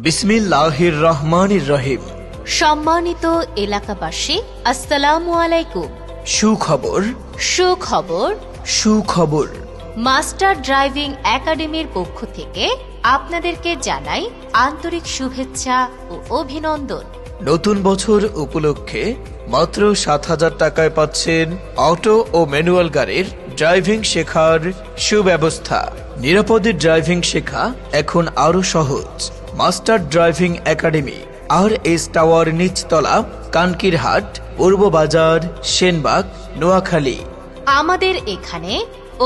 বিসমিল্লাহির রহমানির রহিম। সম্মানিত এলাকাবাসী, আসসালামু আলাইকুম। সুখবর সুখবর সুখবর মাস্টার ড্রাইভিং একাডেমির পক্ষ থেকে আপনাদেরকে জানাই আন্তরিক শুভেচ্ছা ও অভিনন্দন। নতুন বছর উপলক্ষে মাত্র ৭,০০০ টাকায় পাচ্ছেন অটো ও ম্যানুয়াল গাড়ির ড্রাইভিং শেখার সুব্যবস্থা। নিরাপদে ড্রাইভিং শেখা এখন আরো সহজ। Master driving academy, RS tower, নিচতলা, কানকিরহাট, পূর্ব বাজার, সেনবাগ, নোয়াখালী। আমাদের এখানে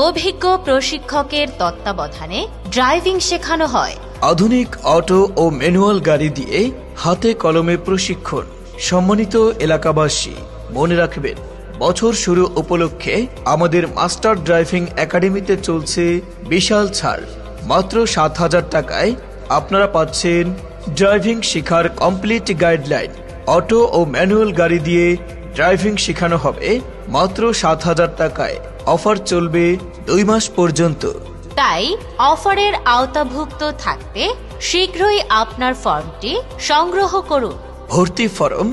অভিজ্ঞ প্রশিক্ষকের তত্ত্বাবধানে ড্রাইভিং শেখানো হয়। আধুনিক অটো ও ম্যানুয়াল গাড়ি দিয়ে হাতে কলমে প্রশিক্ষণ। সম্মানিত এলাকাবাসী, মনে রাখবেন, বছর শুরু উপলক্ষে আমাদের মাস্টার ড্রাইভিং একাডেমিতে চলছে বিশাল ছাড়। মাত্র ৭,০০০ টাকায় আপনারা পাচ্ছেন ড্রাইভিং শেখার কমপ্লিট গাইডলাইন। অটো ও ম্যানুয়াল গাড়ি দিয়ে ড্রাইভিং শেখানো হবে মাত্র ৭,০০০ টাকায়। অফার চলবে ২ মাস পর্যন্ত। তাই অফারের আওতাভুক্ত থাকতে শীঘ্রই আপনার ফর্মটি সংগ্রহ করুন। ভর্তি ফরম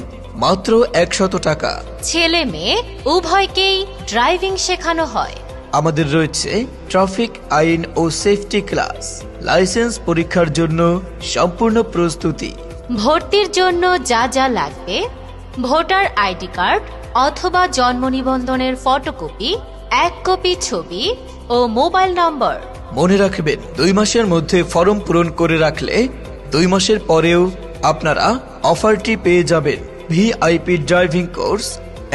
মাত্র ১০০ টাকা। ছেলে মেয়ে উভয়কেই ড্রাইভিং শেখানো হয়। আমাদের রয়েছে ট্রাফিক আইন ও সেফটি ক্লাস। লাইসেন্স পরীক্ষার জন্য সম্পূর্ণ প্রস্তুতি। ভর্তির জন্য যা যা লাগবে: ভোটার আইডি কার্ড অথবা জন্ম নিবন্ধনের ফটোকপি, ১ কপি ছবি ও মোবাইল নম্বর। মনে রাখবেন, ২ মাসের মধ্যে ফর্ম পূরণ করে রাখলে ২ মাসের পরেও আপনারা অফারটি পেয়ে যাবেন। ভিআইপি ড্রাইভিং কোর্স,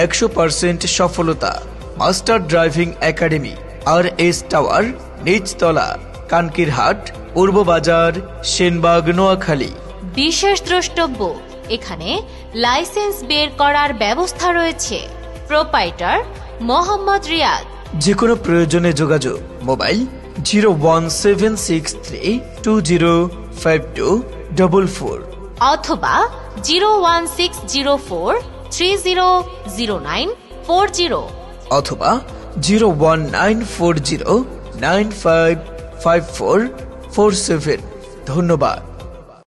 ১০০% সফলতা। Master driving academy, RS tower, নিচতলা, কানকিরহাট, পূর্ব বাজার, সেনবাগ, নোয়াখালী। বিশেষ দ্রষ্টব্য: এখানে লাইসেন্স বের করার ব্যবস্থা রয়েছে। প্রোপাইটার মোহাম্মদ রিয়াদ। যে কোনো প্রয়োজনে যোগাযোগ মোবাইল 01762052444 অথবা 01604300940 অথবা 01940955447। ধন্যবাদ।